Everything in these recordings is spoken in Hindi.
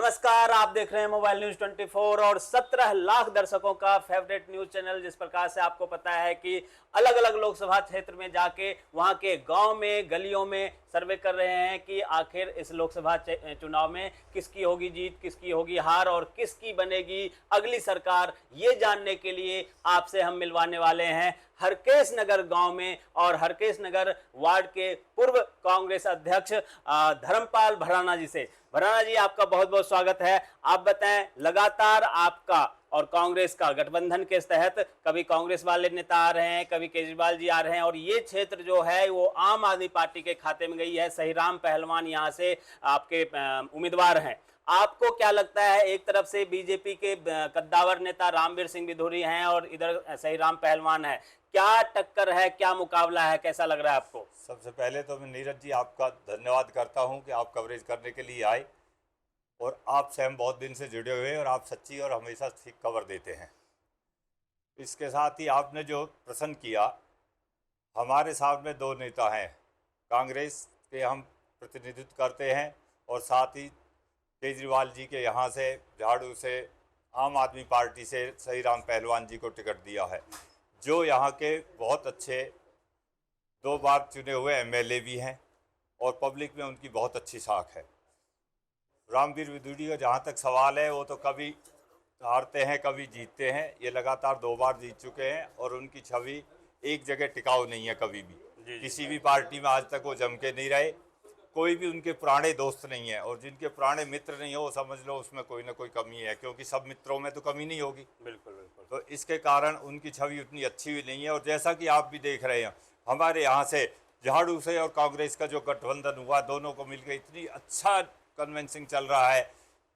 नमस्कार, आप देख रहे हैं मोबाइल न्यूज 24 और 17 लाख दर्शकों का फेवरेट न्यूज चैनल। जिस प्रकार से आपको पता है कि अलग अलग लोकसभा क्षेत्र में जाके वहां के गांव में गलियों में सर्वे कर रहे हैं कि आखिर इस लोकसभा चुनाव में किसकी होगी जीत, किसकी होगी हार और किसकी बनेगी अगली सरकार। ये जानने के लिए आपसे हम मिलवाने वाले हैं हरकेश नगर गांव में और हरकेश नगर वार्ड के पूर्व कांग्रेस अध्यक्ष धर्मपाल भराना जी से। भराना जी, आपका बहुत बहुत स्वागत है। आप बताएं, लगातार आपका और कांग्रेस का गठबंधन के तहत कभी कांग्रेस वाले नेता आ रहे हैं, कभी केजरीवाल जी आ रहे हैं और ये क्षेत्र जो है वो आम आदमी पार्टी के खाते में गई है। सहीराम पहलवान यहाँ से आपके उम्मीदवार हैं। आपको क्या लगता है, एक तरफ से बीजेपी के कद्दावर नेता रामवीर सिंह बिधूरी हैं और इधर सहीराम पहलवान है, क्या टक्कर है, क्या मुकाबला है, कैसा लग रहा है आपको? सबसे पहले तो मैं नीरज जी आपका धन्यवाद करता हूं कि आप कवरेज करने के लिए आए और आपसे हम बहुत दिन से जुड़े हुए हैं और आप सच्ची और हमेशा ठीक खबर देते हैं। इसके साथ ही आपने जो प्रश्न किया, हमारे सामने दो नेता हैं, कांग्रेस के हम प्रतिनिधित्व करते हैं और साथ ही केजरीवाल जी के यहाँ से झाड़ू से आम आदमी पार्टी से सहीराम पहलवान जी को टिकट दिया है, जो यहाँ के बहुत अच्छे 2 बार चुने हुए एमएलए भी हैं और पब्लिक में उनकी बहुत अच्छी साख है। रामवीर बिधूरी का जहाँ तक सवाल है, वो तो कभी हारते हैं कभी जीतते हैं। ये लगातार 2 बार जीत चुके हैं और उनकी छवि एक जगह टिकाऊ नहीं है कभी भी। किसी भी पार्टी में आज तक वो जम के नहीं रहे, कोई भी उनके पुराने दोस्त नहीं है और जिनके पुराने मित्र नहीं हो वो समझ लो उसमें कोई ना कोई कमी है, क्योंकि सब मित्रों में तो कमी नहीं होगी। बिल्कुल बिल्कुल। तो इसके कारण उनकी छवि उतनी अच्छी भी नहीं है। और जैसा कि आप भी देख रहे हैं, हमारे यहाँ से झाड़ू से और कांग्रेस का जो गठबंधन हुआ, दोनों को मिलकर इतनी अच्छा कन्वेंसिंग चल रहा है,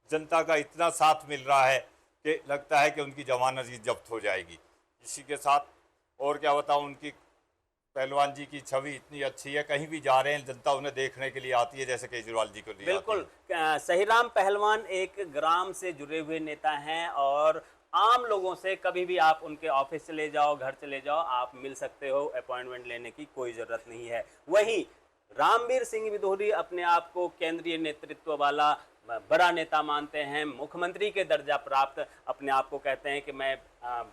जनता का इतना साथ मिल रहा है कि लगता है कि उनकी जमानत जब्त हो जाएगी। इसी के साथ और क्या बताऊं, उनकी पहलवान जी की छवि इतनी अच्छी है, कहीं भी जा रहे हैं जनता उन्हें देखने के लिए आती है, जैसे केजरीवाल जी को लिए। बिल्कुल, सहीराम पहलवान एक ग्राम से जुड़े हुए नेता हैं और आम लोगों से कभी भी आप उनके ऑफिस चले जाओ, घर चले जाओ, आप मिल सकते हो, अपॉइंटमेंट लेने की कोई जरूरत नहीं है। वहीं रामवीर सिंह बिधूरी अपने आप को केंद्रीय नेतृत्व वाला बड़ा नेता मानते हैं, मुख्यमंत्री के दर्जा प्राप्त अपने आप को कहते हैं कि मैं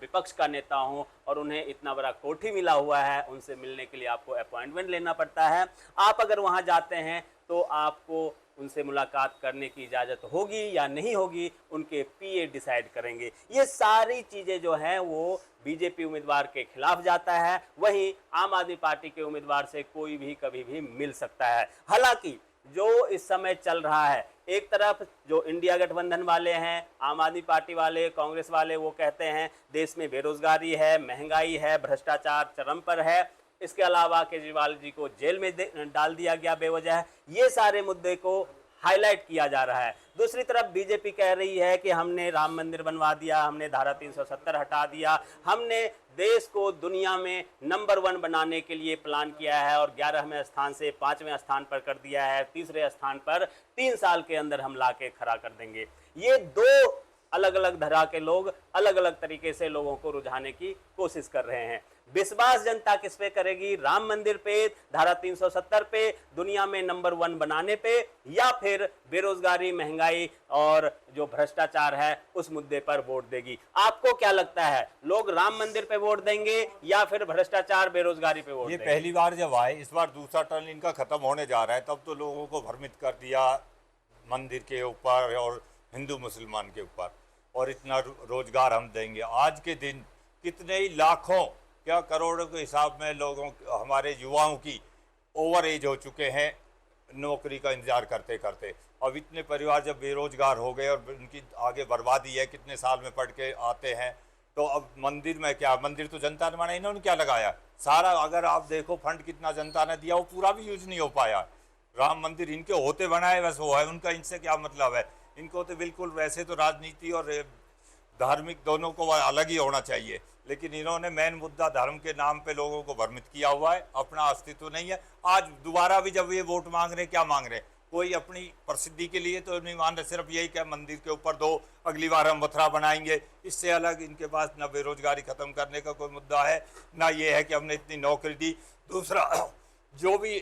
विपक्ष का नेता हूं और उन्हें इतना बड़ा कोठी मिला हुआ है, उनसे मिलने के लिए आपको अपॉइंटमेंट लेना पड़ता है। आप अगर वहां जाते हैं तो आपको उनसे मुलाकात करने की इजाज़त होगी या नहीं होगी, उनके पीए डिसाइड करेंगे। ये सारी चीज़ें जो हैं वो बीजेपी उम्मीदवार के खिलाफ जाता है, वहीं आम आदमी पार्टी के उम्मीदवार से कोई भी कभी भी मिल सकता है। हालांकि जो इस समय चल रहा है, एक तरफ जो इंडिया गठबंधन वाले हैं, आम आदमी पार्टी वाले, कांग्रेस वाले, वो कहते हैं देश में बेरोजगारी है, महंगाई है, भ्रष्टाचार चरम पर है, इसके अलावा केजरीवाल जी को जेल में डाल दिया गया बेवजह। ये सारे मुद्दे को हाईलाइट किया जा रहा है। दूसरी तरफ बीजेपी कह रही है कि हमने राम मंदिर बनवा दिया, हमने धारा 370 हटा दिया, हमने देश को दुनिया में नंबर 1 बनाने के लिए प्लान किया है और 11वें स्थान से 5वें स्थान पर कर दिया है, तीसरे स्थान पर 3 साल के अंदर हम लाके खड़ा कर देंगे। ये 2 अलग अलग धरा के लोग अलग अलग तरीके से लोगों को रुझाने की कोशिश कर रहे हैं। विश्वास जनता किस पे करेगी, राम मंदिर पे, धारा 370 पे, दुनिया में नंबर 1 बनाने पे, या फिर बेरोजगारी, महंगाई और जो भ्रष्टाचार है उस मुद्दे पर वोट देगी? आपको क्या लगता है, लोग राम मंदिर पे वोट देंगे या फिर भ्रष्टाचार, बेरोजगारी पे वोट ये देंगे? पहली बार जब आए, इस बार दूसरा टर्न इनका खत्म होने जा रहा है, तब तो लोगों को भ्रमित कर दिया मंदिर के ऊपर और हिंदू मुसलमान के ऊपर, और इतना रोजगार हम देंगे। आज के दिन कितने ही लाखों, क्या करोड़ों के हिसाब में लोगों, हमारे युवाओं की ओवर एज हो चुके हैं नौकरी का इंतजार करते करते। अब इतने परिवार जब बेरोजगार हो गए और उनकी आगे बर्बादी है, कितने साल में पढ़ के आते हैं, तो अब मंदिर में क्या, मंदिर तो जनता ने बनाया, इन्होंने क्या लगाया सारा? अगर आप देखो फंड कितना जनता ने दिया, वो पूरा भी यूज नहीं हो पाया। राम मंदिर इनके होते बनाए बस वो है, उनका इनसे क्या मतलब है? इनको तो बिल्कुल, वैसे तो राजनीति और धार्मिक दोनों को अलग ही होना चाहिए, लेकिन इन्होंने मेन मुद्दा धर्म के नाम पे लोगों को भ्रमित किया हुआ है, अपना अस्तित्व नहीं है। आज दोबारा भी जब ये वोट मांग रहे, क्या मांग रहे? कोई अपनी प्रसिद्धि के लिए तो नहीं मान रहे, सिर्फ यही क्या मंदिर के ऊपर 2 अगली बार हम मथुरा बनाएंगे। इससे अलग इनके पास न बेरोजगारी खत्म करने का कोई मुद्दा है, ना ये है कि हमने इतनी नौकरी दी। दूसरा, जो भी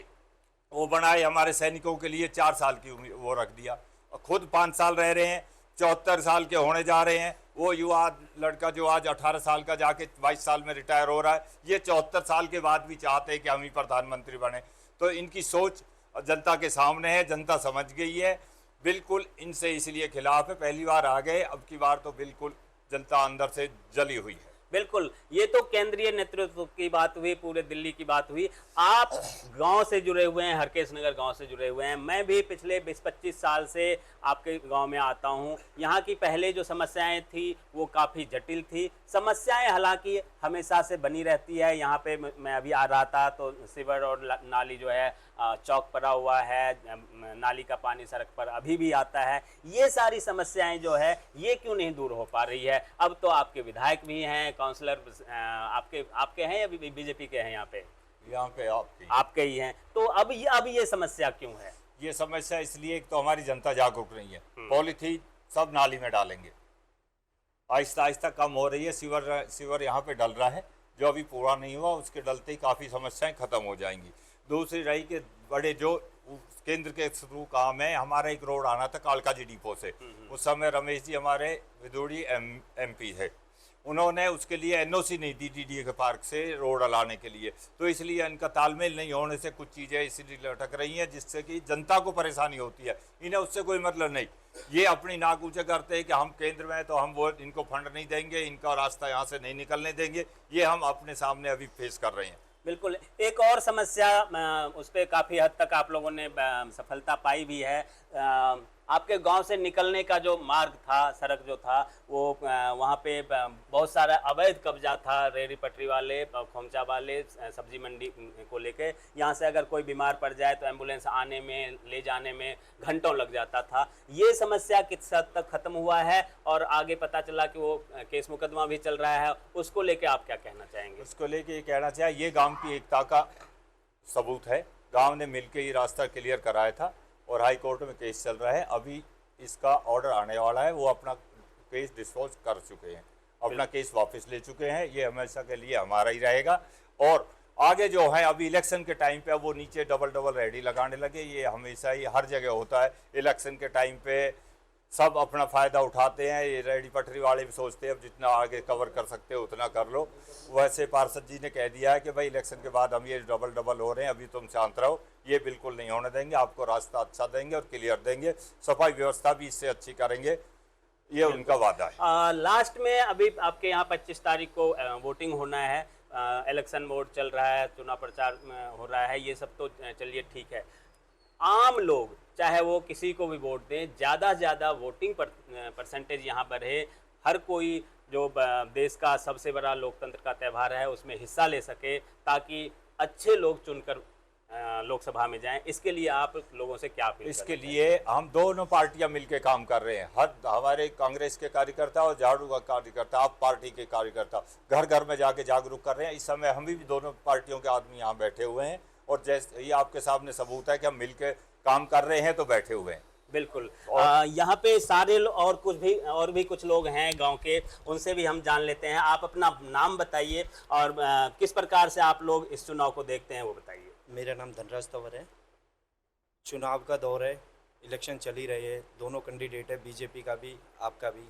वो बनाए हमारे सैनिकों के लिए 4 साल की वो रख दिया। खुद 5 साल रह रहे हैं, 74 साल के होने जा रहे हैं। वो युवा लड़का जो आज 18 साल का जाके 22 साल में रिटायर हो रहा है, ये 74 साल के बाद भी चाहते हैं कि हम ही प्रधानमंत्री बने। तो इनकी सोच जनता के सामने है, जनता समझ गई है, बिल्कुल इनसे इसलिए खिलाफ है। पहली बार आ गए, अब की बार तो बिल्कुल जनता अंदर से जली हुई है। बिल्कुल, ये तो केंद्रीय नेतृत्व की बात हुई, पूरे दिल्ली की बात हुई। आप गांव से जुड़े हुए हैं, हरकेश नगर गांव से जुड़े हुए हैं। मैं भी पिछले 20-25 साल से आपके गांव में आता हूं। यहाँ की पहले जो समस्याएं थी वो काफ़ी जटिल थी। समस्याएं हालांकि हमेशा से बनी रहती है। यहाँ पे मैं अभी आ रहा था तो सीवर और नाली जो है चौक पड़ा हुआ है, नाली का पानी सड़क पर अभी भी आता है। ये सारी समस्याएं जो है ये क्यों नहीं दूर हो पा रही है? अब तो आपके विधायक भी हैं, काउंसलर आपके हैं या बीजेपी के हैं? यहाँ पे आपके ही हैं। तो अब ये समस्या क्यों है? ये समस्या इसलिए तो हमारी जनता जागरूक नहीं है। पॉलीथीन सब नाली में डालेंगे, आहिस्ता आहिस्ता कम हो रही है। सीवर यहाँ पे डल रहा है, जो अभी पूरा नहीं हुआ, उसके डलते ही काफ़ी समस्याएं खत्म हो जाएंगी। दूसरी रही कि बड़े जो केंद्र के थ्रू काम है, हमारा एक रोड आना था कालकाजी डिपो से, उस समय रमेश जी हमारे विदुड़ी MP है, उन्होंने उसके लिए NOC नहीं दी DDA के पार्क से रोड लाने के लिए। तो इसलिए इनका तालमेल नहीं होने से कुछ चीज़ें इसलिए लटक रही हैं, जिससे कि जनता को परेशानी होती है। इन्हें उससे कोई मतलब नहीं, ये अपनी नाक ऊँचे करते हैं कि हम केंद्र में हैं तो हम वो इनको फंड नहीं देंगे, इनका रास्ता यहाँ से नहीं निकलने देंगे। ये हम अपने सामने अभी फेस कर रहे हैं। बिल्कुल। एक और समस्या, उस पर काफ़ी हद तक आप लोगों ने सफलता पाई भी है। आपके गांव से निकलने का जो मार्ग था, सड़क जो था, वो वहाँ पे बहुत सारा अवैध कब्जा था। रेहड़ी पटरी वाले, खोमचा वाले, सब्जी मंडी को लेके यहाँ से अगर कोई बीमार पड़ जाए तो एम्बुलेंस आने में, ले जाने में घंटों लग जाता था। ये समस्या किस हद तक खत्म हुआ है? और आगे पता चला कि वो केस मुकदमा भी चल रहा है, उसको लेके आप क्या कहना चाहेंगे? उसको लेके ये कहना चाहिए, ये गांव की एकता का सबूत है। गांव ने मिलकर ये रास्ता क्लियर कराया था और हाई कोर्ट में केस चल रहा है। अभी इसका ऑर्डर आने वाला है, वो अपना केस डिस्पोज कर चुके हैं, अपना केस वापस ले चुके हैं। ये हमेशा के लिए हमारा ही रहेगा। और आगे जो है, अभी इलेक्शन के टाइम पे वो नीचे डबल रेडी लगाने लगे। ये हमेशा ही हर जगह होता है, इलेक्शन के टाइम पे सब अपना फ़ायदा उठाते हैं। ये रेहड़ी पटरी वाले भी सोचते हैं अब जितना आगे कवर कर सकते हो उतना कर लो। वैसे पार्षद जी ने कह दिया है कि भाई इलेक्शन के बाद हम ये डबल हो रहे हैं, अभी तुम शांत रहो, ये बिल्कुल नहीं होने देंगे, आपको रास्ता अच्छा देंगे और क्लियर देंगे, सफाई व्यवस्था भी इससे अच्छी करेंगे, ये उनका वादा है। लास्ट में अभी आपके यहाँ 25 तारीख को वोटिंग होना है, इलेक्शन मोड चल रहा है, चुनाव प्रचार हो रहा है, ये सब तो चलिए ठीक है। आम लोग चाहे वो किसी को भी वोट दें, ज़्यादा से ज़्यादा वोटिंग परसेंटेज यहाँ बढ़े, हर कोई जो देश का सबसे बड़ा लोकतंत्र का त्यौहार है उसमें हिस्सा ले सके, ताकि अच्छे लोग चुनकर लोकसभा में जाएं। इसके लिए आप लोगों से क्या अपील? इसके लिए हम दोनों पार्टियां मिलकर काम कर रहे हैं। हमारे कांग्रेस के कार्यकर्ता और झाड़ू का कार्यकर्ता, आप पार्टी के कार्यकर्ता घर घर में जाके जागरूक कर रहे हैं। इस समय हम भी दोनों पार्टियों के आदमी यहाँ बैठे हुए हैं और जैसे ये आपके सामने सबूत है कि हम मिलकर काम कर रहे हैं, तो बैठे हुए हैं। बिल्कुल। यहाँ पे सारे और भी कुछ लोग हैं गांव के, उनसे भी हम जान लेते हैं। आप अपना नाम बताइए और किस प्रकार से आप लोग इस चुनाव को देखते हैं वो बताइए। मेरा नाम धनराज तंवर है। चुनाव का दौर है, इलेक्शन चल ही रहे हैं, दोनों कैंडिडेट है, बीजेपी का भी आपका भी,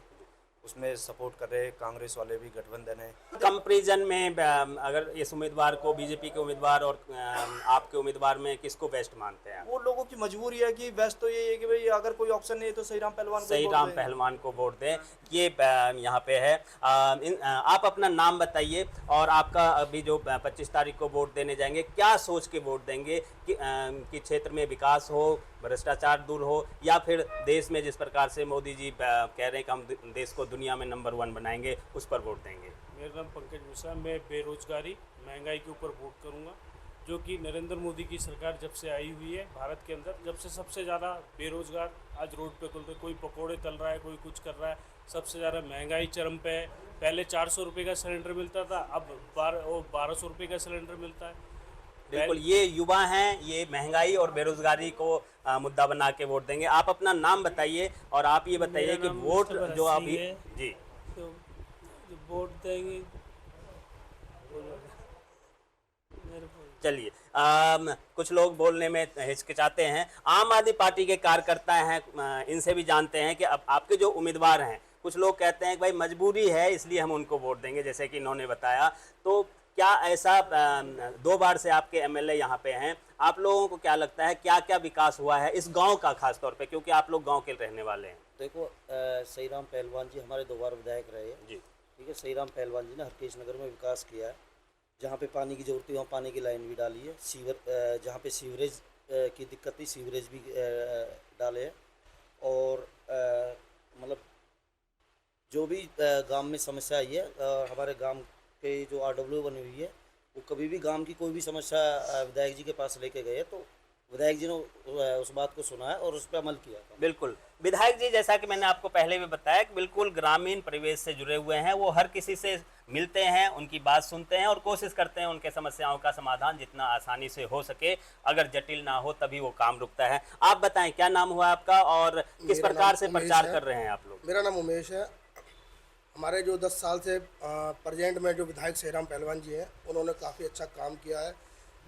उसमें सपोर्ट कर रहे हैं, कांग्रेस वाले भी गठबंधन है। कंपैरिजन में अगर इस उम्मीदवार को, बीजेपी के उम्मीदवार और आपके उम्मीदवार में किसको बेस्ट मानते हैं? वो लोगों की मजबूरी है कि बेस्ट तो ये है कि भाई अगर कोई ऑप्शन नहीं है तो सहीराम पहलवान को वोट दें। ये यहाँ पे है। आप अपना नाम बताइए और आपका अभी जो 25 तारीख को वोट देने जाएंगे, क्या सोच के वोट देंगे कि क्षेत्र में विकास हो, भ्रष्टाचार दूर हो, या फिर देश में जिस प्रकार से मोदी जी कह रहे हैं कि हम देश को दुनिया में नंबर 1 बनाएंगे, उस पर वोट देंगे? मेरा नाम पंकज मिश्रा, मैं बेरोजगारी, महंगाई के ऊपर वोट करूंगा, जो कि नरेंद्र मोदी की सरकार जब से आई हुई है भारत के अंदर, जब से सबसे ज़्यादा बेरोजगार आज रोड पे खुलते, कोई पकोड़े तल रहा है, कोई कुछ कर रहा है, सबसे ज़्यादा महंगाई चरम पे है। पहले 400 रुपये का सिलेंडर मिलता था, अब 1200 रुपये का सिलेंडर मिलता है। बिल्कुल, ये युवा हैं, ये महंगाई और बेरोजगारी को मुद्दा बना के वोट देंगे। आप अपना नाम बताइए और आप ये बताइए कि वोट जो आप जी तो वोट देंगे, चलिए, कुछ लोग बोलने में हिचकिचाते हैं। आम आदमी पार्टी के कार्यकर्ता हैं, इनसे भी जानते हैं कि अब आपके जो उम्मीदवार हैं, कुछ लोग कहते हैं कि भाई मजबूरी है इसलिए हम उनको वोट देंगे, जैसे कि इन्होंने बताया। तो क्या ऐसा 2 बार से आपके एमएलए यहाँ पे हैं, आप लोगों को क्या लगता है क्या क्या विकास हुआ है इस गांव का, खास तौर पे क्योंकि आप लोग गांव के रहने वाले हैं? देखो, सहीराम पहलवान जी हमारे 2 बार विधायक रहे हैं जी। ठीक है। सहीराम पहलवान जी ने हरकेश नगर में विकास किया है, जहाँ पे पानी की जरूरत थी वहाँ पानी की लाइन भी डाली है। जहाँ पे सीवरेज की दिक्कत थी सीवरेज भी डाले हैं। और मतलब जो भी गांव में समस्या आई है, हमारे गांव के जो आरडब्ल्यू बनी हुई है, वो कभी भी गांव की कोई भी समस्या विधायक जी के पास लेके गए तो विधायक जी ने उस बात को सुना है और उस पर अमल किया था। बिल्कुल, विधायक जी जैसा कि मैंने आपको पहले भी बताया कि बिल्कुल ग्रामीण परिवेश से जुड़े हुए हैं, वो हर किसी से मिलते हैं, उनकी बात सुनते हैं और कोशिश करते हैं उनके समस्याओं का समाधान जितना आसानी से हो सके, अगर जटिल ना हो तभी वो काम रुकता है। आप बताएं क्या नाम हुआ आपका और किस प्रकार से प्रचार कर रहे हैं आप लोग? मेरा नाम उमेश है। हमारे जो 10 साल से प्रेजेंट में जो विधायक सहीराम पहलवान जी हैं, उन्होंने काफ़ी अच्छा काम किया है।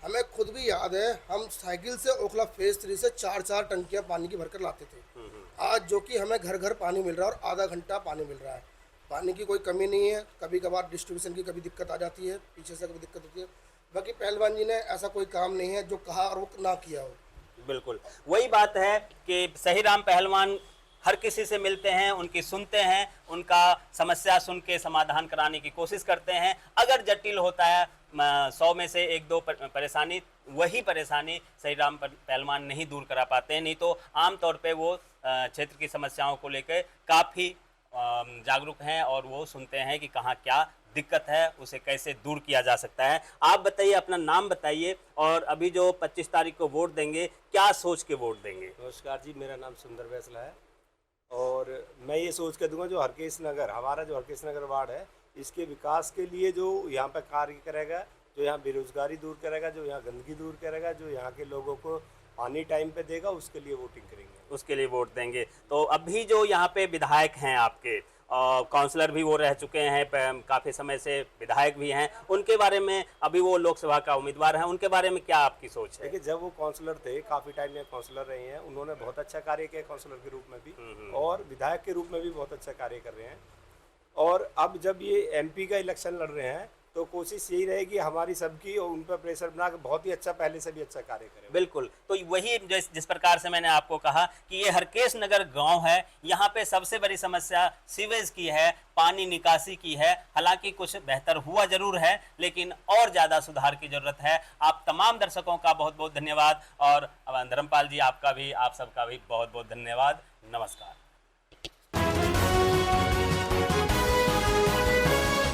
हमें खुद भी याद है, हम साइकिल से ओखला फेज 3 से 4-4 टंकियाँ पानी की भरकर लाते थे। आज जो कि हमें घर घर पानी मिल रहा है और आधा घंटा पानी मिल रहा है। पानी की कोई कमी नहीं है। कभी कभार डिस्ट्रीब्यूशन की कभी दिक्कत आ जाती है, पीछे से कभी दिक्कत होती है। बाकी पहलवान जी ने ऐसा कोई काम नहीं है जो कहा और वो ना किया हो। बिल्कुल वही बात है कि सहीराम पहलवान हर किसी से मिलते हैं, उनकी सुनते हैं, उनका समस्या सुन के समाधान कराने की कोशिश करते हैं। अगर जटिल होता है 100 में से 1-2 परेशानी, वही परेशानी सहीराम पहलवान नहीं दूर करा पाते हैं। नहीं तो आमतौर पे वो क्षेत्र की समस्याओं को लेकर काफ़ी जागरूक हैं और वो सुनते हैं कि कहाँ क्या दिक्कत है, उसे कैसे दूर किया जा सकता है। आप बताइए, अपना नाम बताइए और अभी जो 25 तारीख को वोट देंगे क्या सोच के वोट देंगे? नमस्कार जी, मेरा नाम सुंदर बैसला है और मैं ये सोच के दूंगा जो हरकेश नगर, हमारा जो हरकेश नगर वार्ड है, इसके विकास के लिए जो यहाँ पर कार्य करेगा, जो यहाँ बेरोजगारी दूर करेगा, जो यहाँ गंदगी दूर करेगा, जो यहाँ के लोगों को पानी टाइम पे देगा, उसके लिए वोटिंग करेंगे, उसके लिए वोट देंगे। तो अभी जो यहाँ पे विधायक हैं आपके, काउंसलर भी वो रह चुके हैं, काफ़ी समय से विधायक भी हैं, उनके बारे में, अभी वो लोकसभा का उम्मीदवार हैं, उनके बारे में क्या आपकी सोच है? देखिए, जब वो काउंसलर थे, काफ़ी टाइम में काउंसलर रहे हैं, उन्होंने बहुत अच्छा कार्य किया काउंसलर के रूप में भी और विधायक के रूप में भी बहुत अच्छा कार्य कर रहे हैं। और अब जब ये एमपी का इलेक्शन लड़ रहे हैं तो कोशिश यही रहेगी हमारी सबकी और उन पर प्रेशर बना के बहुत ही अच्छा, पहले से भी अच्छा कार्य करें। बिल्कुल, तो वही जिस प्रकार से मैंने आपको कहा कि ये हरकेश नगर गांव है, यहाँ पे सबसे बड़ी समस्या सीवेज की है, पानी निकासी की है। हालांकि कुछ बेहतर हुआ जरूर है, लेकिन और ज़्यादा सुधार की जरूरत है। आप तमाम दर्शकों का बहुत बहुत धन्यवाद और धर्मपाल जी आपका भी, आप सबका भी बहुत बहुत धन्यवाद। नमस्कार।